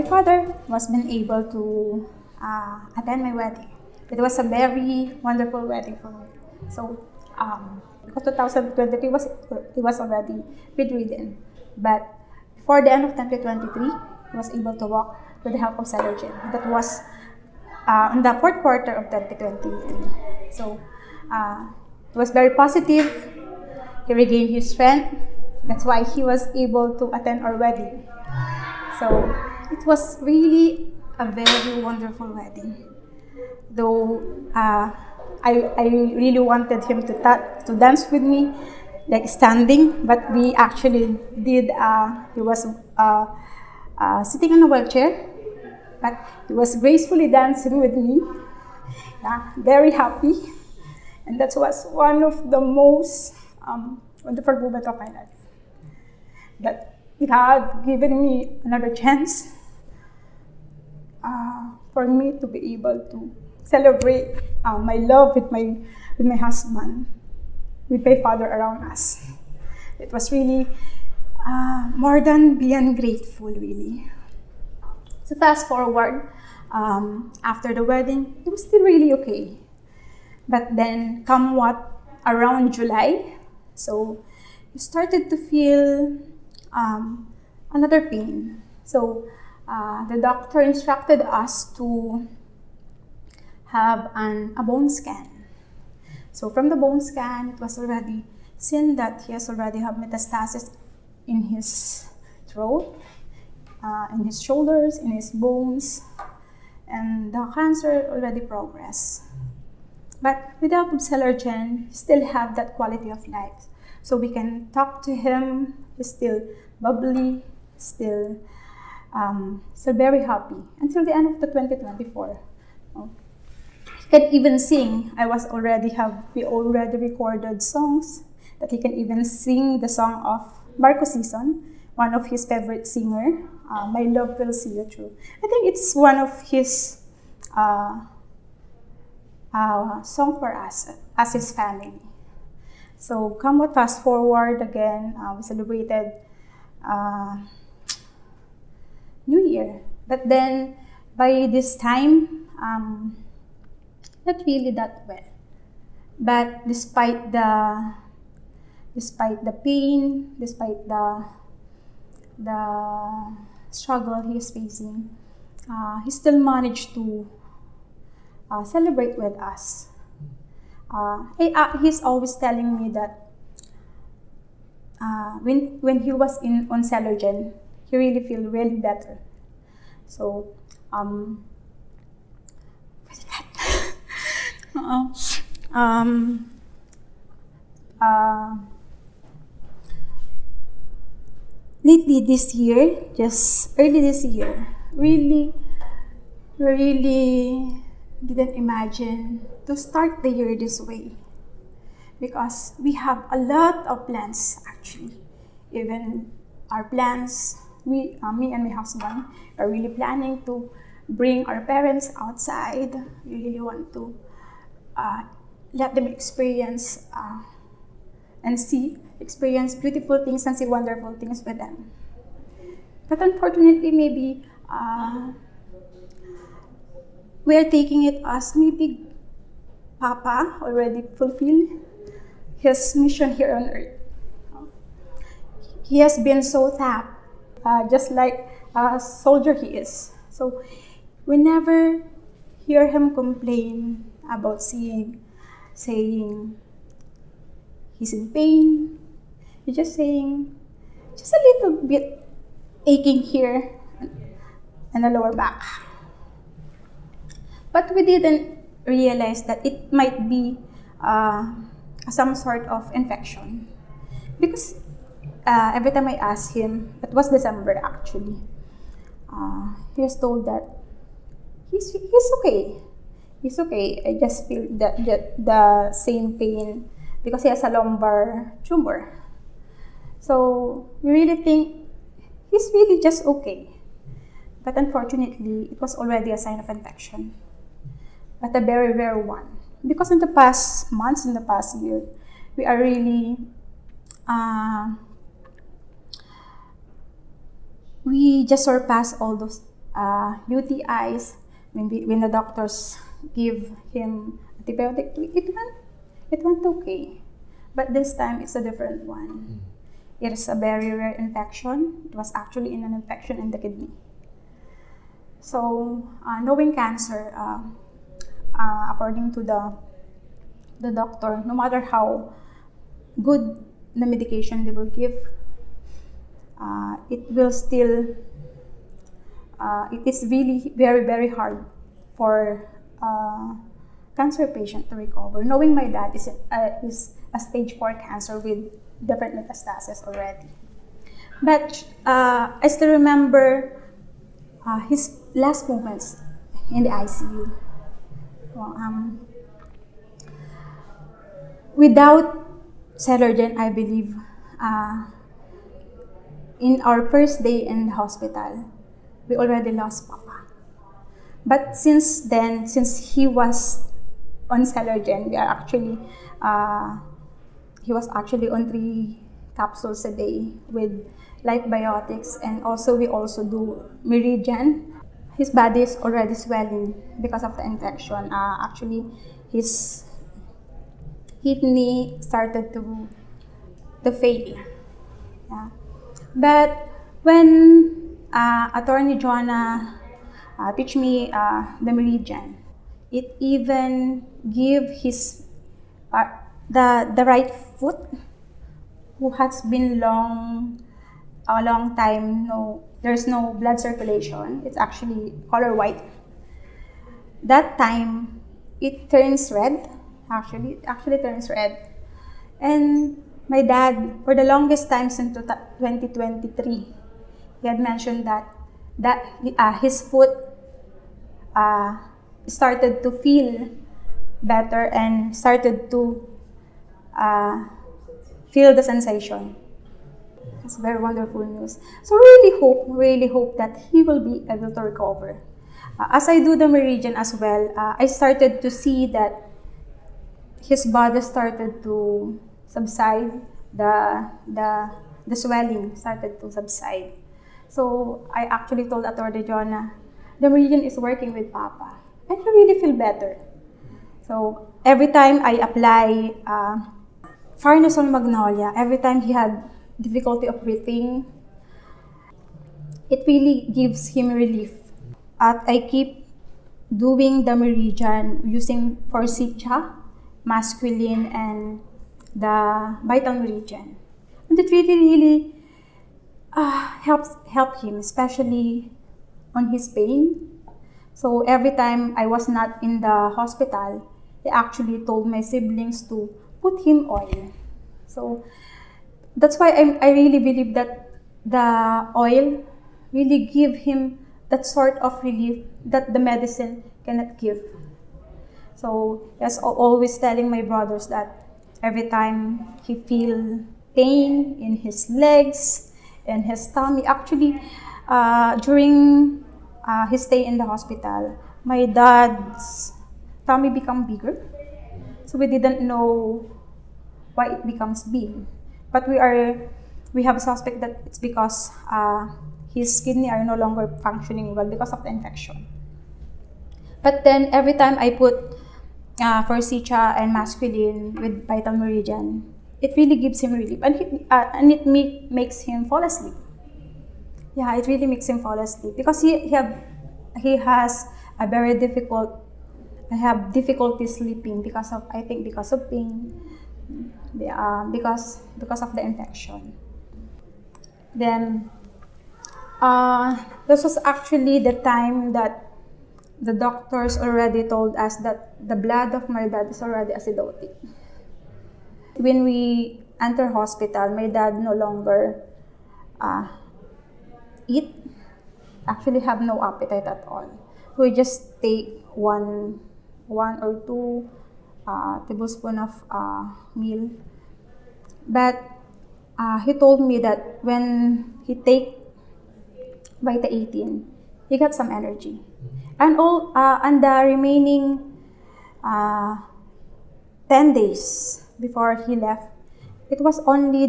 father was been able to attend my wedding. It was a very wonderful wedding for me. So, because 2023 he was already bedridden, but before the end of 2023, he was able to walk with the help of Celergen. That was in the fourth quarter of 2023. So, it was very positive. He regained his strength. That's why he was able to attend our wedding. So, it was really a very wonderful wedding. Though I really wanted him to dance with me, like standing, but we actually did. He was sitting in a wheelchair, but he was gracefully dancing with me. Very happy, and that was one of the most wonderful moments of my life. That God given me another chance for me to be able to celebrate my love with my husband, with my father around us. It was really more than beyond grateful, really. So fast forward, after the wedding, it was still really okay. But then, come what around July, so you started to feel another pain. So the doctor instructed us to have a bone scan. So from the bone scan, it was already seen that he has already have metastasis in his throat, in his shoulders, in his bones, and the cancer already progressed. But with the help of Celergen, still have that quality of life. So we can talk to him. He's still bubbly, still very happy until the end of the 2024. He can even sing. We already recorded songs that he can even sing the song of Marco Season, one of his favorite singer. My love will see you through. I think it's one of his song for us as his family. So come what fast forward again, we celebrated New Year. But then by this time, not really that well. But despite the pain, despite the struggle he is facing, he still managed to celebrate with us. He's always telling me that when he was on Celergen, he really feel really better. So lately this year, just early this year, really didn't imagine to start the year this way, because we have a lot of plans actually. Even our plans, me and my husband are really planning to bring our parents outside. We really want to let them experience beautiful things and see wonderful things with them. But unfortunately, maybe we are taking it as maybe Papa already fulfilled his mission here on earth. He has been so tapped, just like a soldier he is. So we never hear him complain about saying he's in pain. He's just saying, just a little bit aching here and the lower back. But we didn't realize that it might be some sort of infection. Because every time I asked him, it was December actually, he was told that he's okay. He's okay. I just feel the same pain because he has a lumbar tumor. So we really think he's really just okay. But unfortunately, it was already a sign of infection. But a very rare one. Because in the past months, in the past year, we are really we just surpassed all those UTIs, when the doctors give him antibiotic, it went okay. But this time, it's a different one. It is a very rare infection. It was actually an infection in the kidney. So, knowing cancer, according to the doctor, no matter how good the medication they will give, it will still, it is really very, very hard for cancer patient to recover. Knowing my dad is a stage 4 cancer with different metastasis already. But I still remember his last moments in the ICU. Well, without Celergen, I believe, in our first day in the hospital, we already lost Papa. But since then, since he was on Celergen, he was actually on 3 capsules a day with light biotics, and we also do Meridian. His body is already swelling because of the infection. Actually, his kidney started to fail. Yeah. But when Attorney Joanna teach me the Meridian, it even give his the right foot, who has been a long time, there's no blood circulation. It's actually color white. That time, it turns red. It actually turns red. And my dad, for the longest time since 2023, he had mentioned that his foot started to feel better and started to feel the sensation. It's very wonderful news. So really hope that he will be able to recover. As I do the Meridian as well, I started to see that his body started to subside. The swelling started to subside. So I actually told Atty. Jonah, the Meridian is working with Papa, and he really feel better. So every time I apply Farnesol Magnolia, every time he had difficulty of breathing, it really gives him relief. I keep doing the Meridian using Forsythia, Masculine, and the Vital Meridian. And it really help him, especially on his pain. So every time I was not in the hospital, they actually told my siblings to put him oil. So that's why I really believe that the oil really give him that sort of relief that the medicine cannot give. So yes, always telling my brothers that every time he feel pain in his legs and his tummy, actually during his stay in the hospital, my dad's tummy become bigger. So we didn't know why it becomes big. But we have a suspect that it's because his kidney are no longer functioning well because of the infection. But then every time I put Forsythia and Masculine with Vital Meridian, it really gives him relief, and it makes him fall asleep. Yeah, it really makes him fall asleep because he has a very difficulty sleeping because of pain, because of the infection. Then this was actually the time that the doctors already told us that the blood of my dad is already acidotic. When we enter hospital, my dad no longer eat, actually have no appetite at all. We just take one or two tablespoon of meal. But he told me that when he take Vita 18, he got some energy. And the remaining 10 days before he left, it was only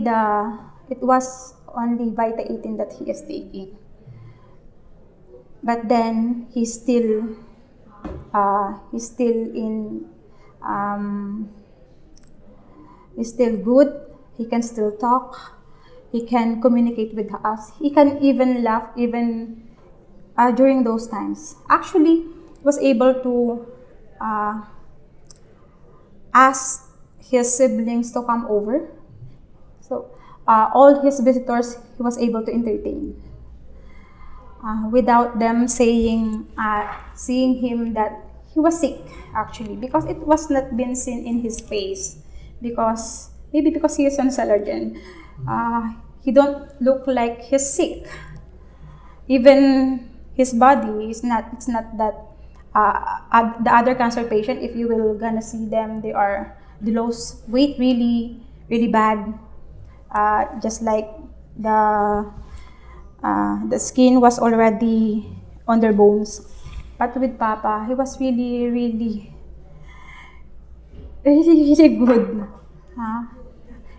Vita 18 that he is taking. but then he's still in he's still good. He can still talk. He can communicate with us. He can even laugh even during those times. Actually, was able to ask his siblings to come over. So all his visitors he was able to entertain without them seeing him that he was sick, actually, because it was not been seen in his face, because maybe because he is on Celergen, he don't look like he's sick. Even his body is not, it's not that the other cancer patient, if you will gonna see them, they lose weight really really bad, just like the skin was already on their bones. But with Papa, he was really really really really good. Huh?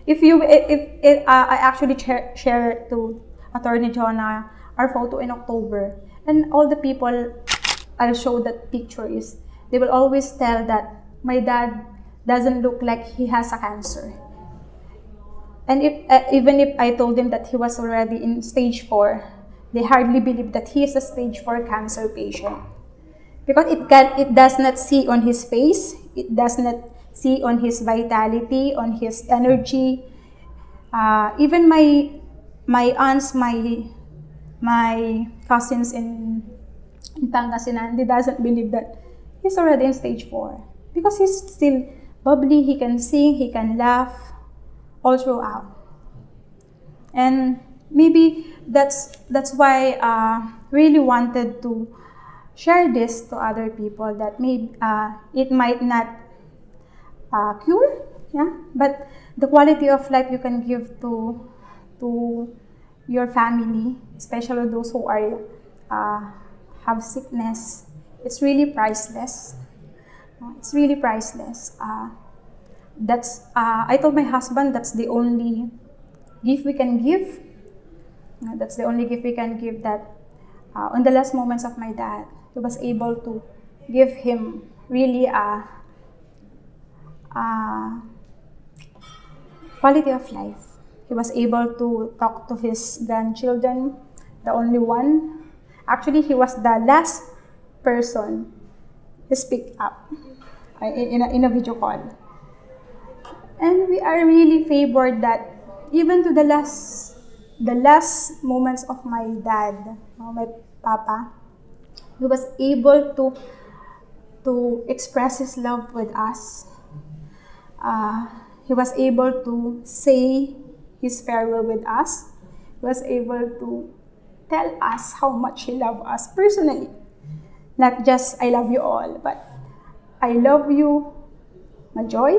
If I actually share to Attorney Jonah our photo in October, and all the people I'll show that picture is, they will always tell that my dad doesn't look like he has a cancer. And if even if I told them that he was already in stage 4, they hardly believe that he is a stage 4 cancer patient, because it does not see on his face, it does not see on his vitality, on his energy. Even my aunts, my cousins in Pangasinan, they doesn't believe that he's already in stage 4, because he's still bubbly. He can sing, he can laugh all throughout. And maybe that's why really wanted to share this to other people, that maybe it might not cure, yeah, but the quality of life you can give to your family, especially those who are have sickness, it's really priceless. It's really priceless. That's I told my husband that's the only gift we can give. That's the only gift we can give, that on the last moments of my dad, he was able to give him really a quality of life. He was able to talk to his grandchildren, the only one. Actually, he was the last person to speak up in a video call. And we are really favored that even to the last moments of my dad, my Papa, he was able to express his love with us. He was able to say his farewell with us. He was able to tell us how much he loved us personally. Not just, I love you all, but I love you, Majoy.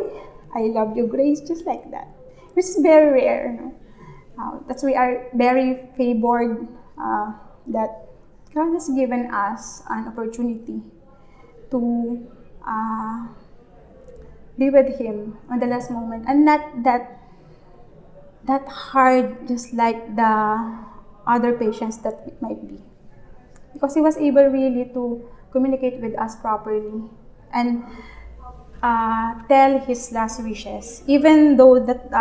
I love you, Grace, just like that. Which is very rare. No? That's we are very favored that God has given us an opportunity to be with Him on the last moment, and not that hard, just like the other patients that it might be, because He was able really to communicate with us properly and tell His last wishes, even though that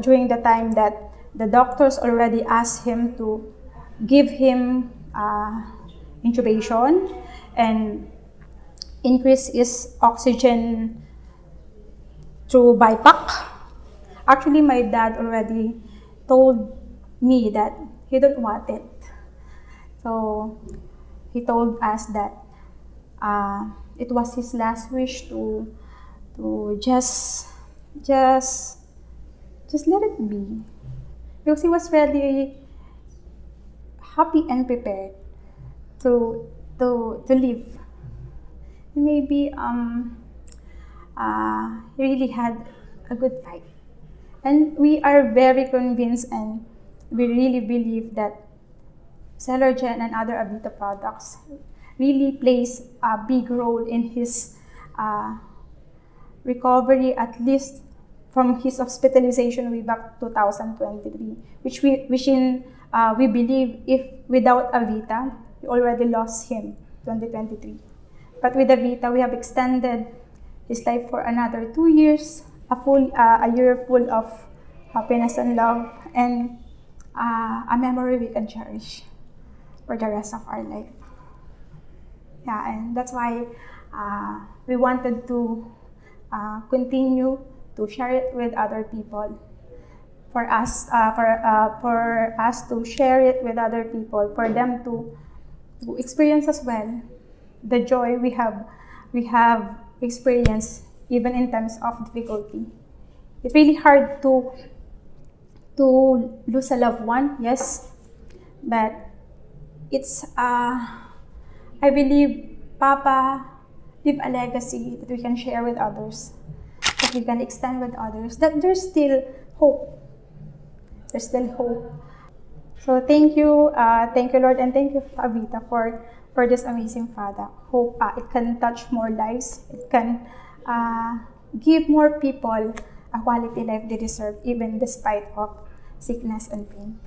during the time that the doctors already asked Him to give him intubation and increase his oxygen through BiPAC. Actually, my dad already told me that he don't want it. So he told us that it was his last wish to just let it be, because he was really happy and prepared to live. Maybe he really had a good fight. And we are very convinced, and we really believe that Celergen and other Avita products really plays a big role in his recovery, at least from his hospitalization way back 2023, which we believe, if without Avita, we already lost him 2023. But with Avita, we have extended his life for another 2 years, a year full of happiness and love, and a memory we can cherish for the rest of our life. Yeah, and that's why we wanted to continue to share it with other people. For us to share it with other people, for them to experience as well the joy we have experienced even in times of difficulty. It's really hard to lose a loved one, yes, but it's I believe Papa leave a legacy that we can share with others, that we can extend with others, that there's still hope. There's still hope. So thank you, Lord, and thank you, Avita, for this amazing Father. Hope it can touch more lives. It can give more people a quality life they deserve, even despite of sickness and pain.